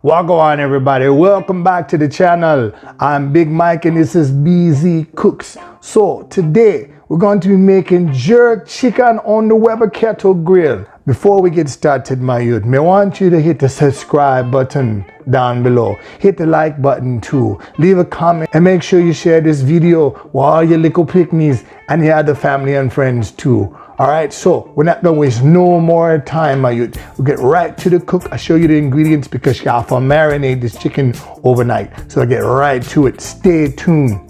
Wagwan everybody, welcome back to the channel. I'm Big Mike and this is BZ Cooks. So today we're going to be making jerk chicken on the Weber kettle grill. Before we get started, my youth, I want you to hit the subscribe button down below. Hit the like button too. Leave a comment and make sure you share this video with all your little picnics and your other family and friends too. Alright, so we're not gonna waste no more time, my youth. We'll get right to the cook. I'll show you the ingredients because you have to marinate this chicken overnight. So I'll get right to it. Stay tuned.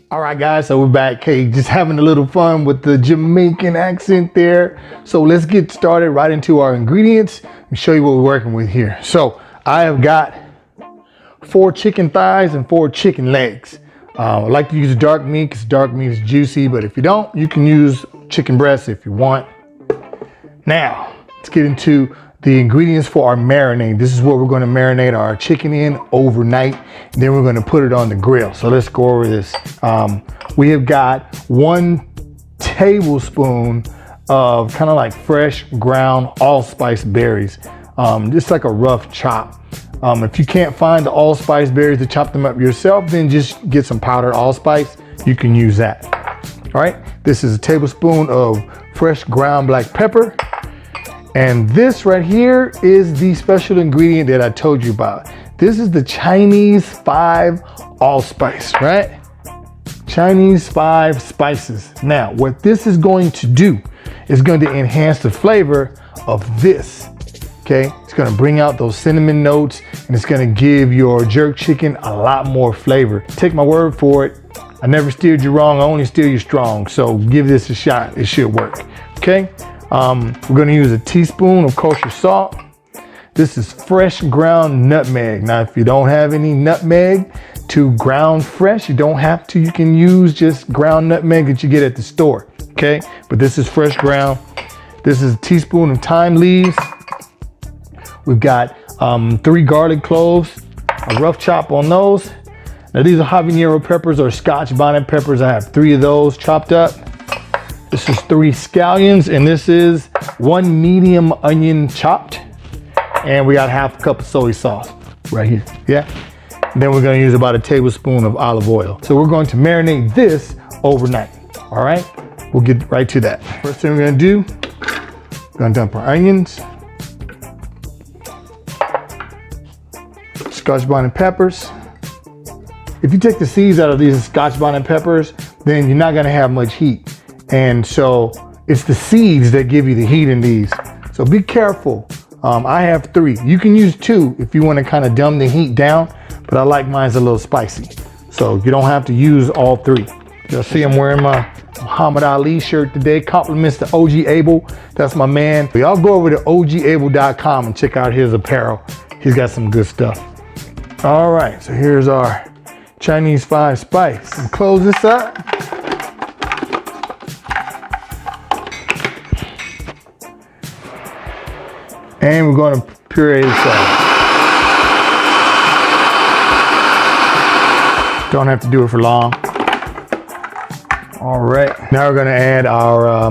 All right, guys, so we're back. Hey, just having a little fun with the Jamaican accent there. So let's get started right into our ingredients and show you what we're working with here. So I have got 4 chicken thighs and 4 chicken legs. I like to use dark meat because dark meat is juicy, but if you don't, you can use chicken breast if you want. Now, let's get into the ingredients for our marinade. This is what we're going to marinate our chicken in overnight, and then we're going to put it on the grill. So let's go over this. We have got 1 tablespoon of kind of like fresh ground allspice berries, just like a rough chop. If you can't find the allspice berries to chop them up yourself, then just get some powdered allspice. You can use that. All right, this is a tablespoon of fresh ground black pepper. And this right here is the special ingredient that I told you about. This is the Chinese 5 allspice, right? Chinese 5 spices. Now, what this is going to do is going to enhance the flavor of this, okay? It's gonna bring out those cinnamon notes and it's gonna give your jerk chicken a lot more flavor. Take my word for it. I never steered you wrong, I only steer you strong. So give this a shot, it should work, okay? We're going to use a teaspoon of kosher salt. This is fresh ground nutmeg. Now, if you don't have any nutmeg to ground fresh, you don't have to. You can use just ground nutmeg that you get at the store, okay? But this is fresh ground. This is a teaspoon of thyme leaves. We've got 3 garlic cloves, a rough chop on those. Now, these are habanero peppers or Scotch bonnet peppers. I have 3 of those chopped up. This is 3 scallions, and this is 1 medium onion chopped. And we got ½ cup of soy sauce right here, yeah? And then we're gonna use about a tablespoon of olive oil. So we're going to marinate this overnight, all right? We'll get right to that. First thing we're gonna do, we're gonna dump our onions, Scotch bonnet peppers. If you take the seeds out of these Scotch bonnet peppers, then you're not gonna have much heat. And so it's the seeds that give you the heat in these. So be careful. I have 3. You can use 2 if you want to kind of dumb the heat down, but I like mine's a little spicy. So you don't have to use all 3. You'll see I'm wearing my Muhammad Ali shirt today. Compliments to OG Abel. That's my man. Y'all go over to ogable.com and check out his apparel. He's got some good stuff. All right, so here's our Chinese 5 spice. And close this up. And we're going to puree this up. Don't have to do it for long. All right, now we're going to add our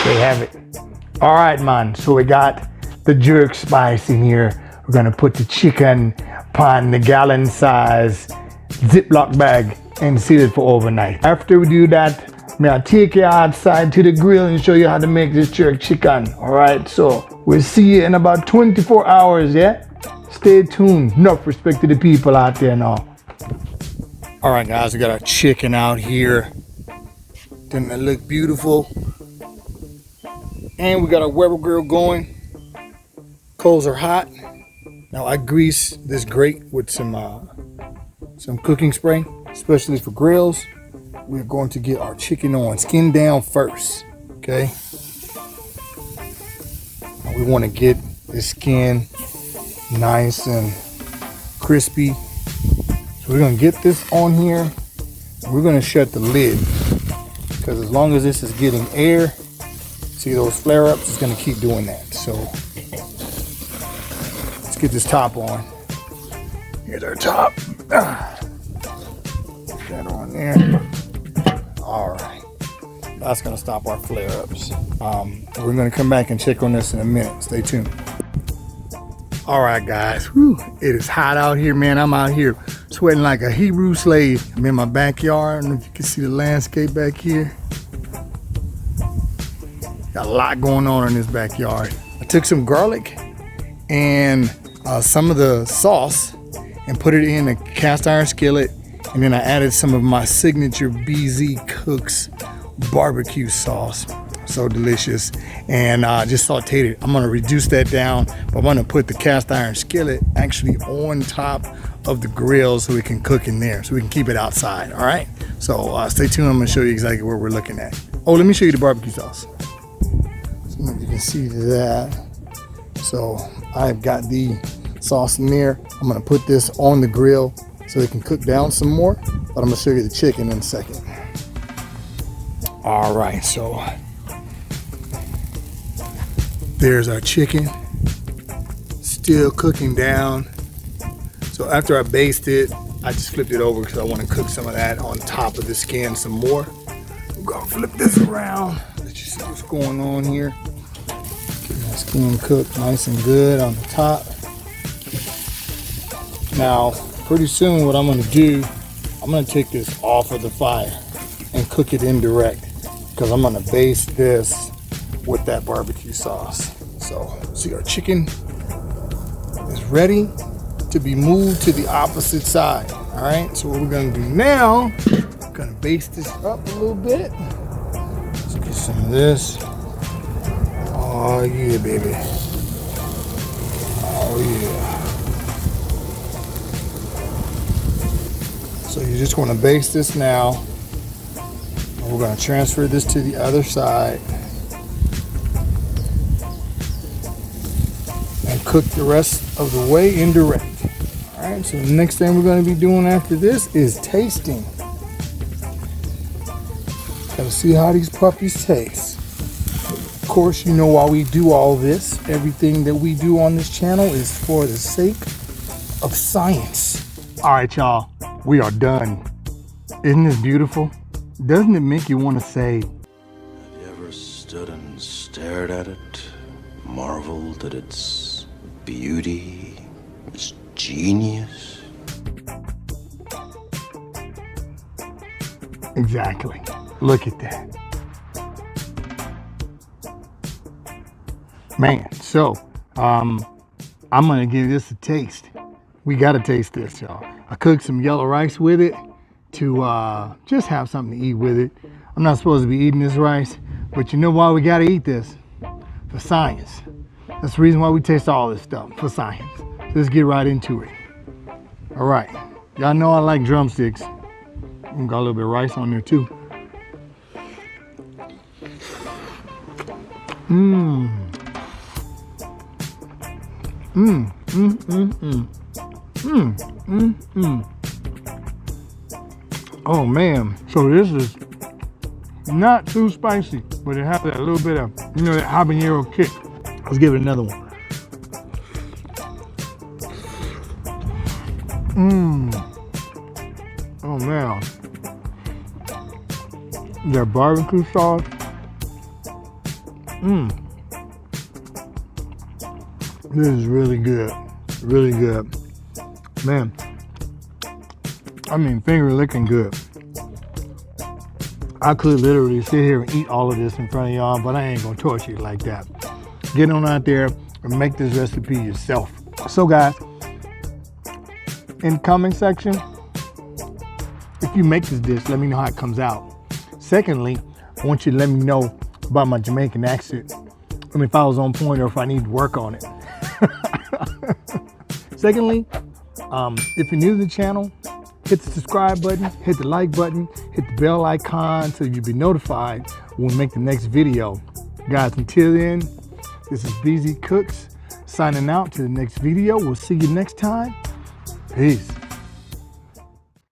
there you have it. All right, man, so we got the jerk spice in here. We're going to put the chicken on the gallon size Ziploc bag and seal it for overnight. After we do that, I'll take you outside to the grill and show you how to make this jerk chicken. All right, so we'll see you in about 24 hours, yeah? Stay tuned. Enough respect to the people out there now. All right, guys, we got our chicken out here. Doesn't that look beautiful? And we got our Weber grill going. Coals are hot. Now I grease this grate with some cooking spray, especially for grills. We're going to get our chicken on skin down first, okay? Now we want to get this skin nice and crispy. So we're gonna get this on here. And we're gonna shut the lid, because as long as this is getting air, see those flare-ups, it's gonna keep doing that. So let's get this top on. Here's our top. Put that on there. All right, that's gonna stop our flare-ups. We're gonna come back and check on this in a minute. Stay tuned. All right, guys. Whew, it is hot out here, man. I'm out here sweating like a Hebrew slave. I'm in my backyard. I don't know if you can see the landscape back here. Got a lot going on in this backyard. I took some garlic and some of the sauce and put it in a cast iron skillet, and then I added some of my signature BZ Cooks barbecue sauce. So delicious. And just sauteed it. I'm gonna reduce that down, but I'm gonna put the cast iron skillet actually on top of the grill so we can cook in there, so we can keep it outside. All right, so stay tuned. I'm gonna show you exactly what we're looking at. Oh, let me show you the barbecue sauce. So you can see that. So I've got the sauce in there. I'm gonna put this on the grill so it can cook down some more, but I'm gonna show you the chicken in a second. All right, so there's our chicken, still cooking down. So after I baste it, I just flipped it over because I want to cook some of that on top of the skin some more. I'm gonna flip this around, let you see what's going on here. Getting that skin cooked nice and good on the top. Now, pretty soon what I'm gonna do, I'm gonna take this off of the fire and cook it indirect, because I'm gonna baste this with that barbecue sauce. So see, our chicken is ready to be moved to the opposite side. All right, so what we're gonna do now, we're gonna baste this up a little bit. Let's get some of this. Oh yeah, baby. Oh yeah. So you just wanna baste this now. And we're gonna transfer this to the other side. Cook the rest of the way indirect. All right, so the next thing we're going to be doing after this is tasting. Gotta see how these puppies taste. Of course, you know why we do all this. Everything that we do on this channel is for the sake of science. All right, y'all, we are done. Isn't this beautiful? Doesn't it make you want to say, have you ever stood and stared at it, marveled at its beauty, its genius? Exactly. Look at that. Man, so I'm gonna give this a taste. We gotta taste this, y'all. I cooked some yellow rice with it to just have something to eat with it. I'm not supposed to be eating this rice, but you know why we gotta eat this? For science. That's the reason why we taste all this stuff, for science. So let's get right into it. All right, y'all know I like drumsticks. Got a little bit of rice on there too. Oh man, so this is not too spicy, but it has that little bit of, you know, that habanero kick. Let's give it another one. Oh man. That barbecue sauce. This is really good. Really good. Man. I mean, finger licking good. I could literally sit here and eat all of this in front of y'all, but I ain't gonna torture you like that. Get on out there and make this recipe yourself. So guys, in the comment section, if you make this dish, let me know how it comes out. Secondly, I want you to let me know about my Jamaican accent. I mean, if I was on point or if I need to work on it. Secondly, if you're new to the channel, hit the subscribe button, hit the like button, hit the bell icon so you'll be notified when we make the next video. Guys, until then, this is BZ Cooks Signing out to the next video. We'll see you next time. Peace.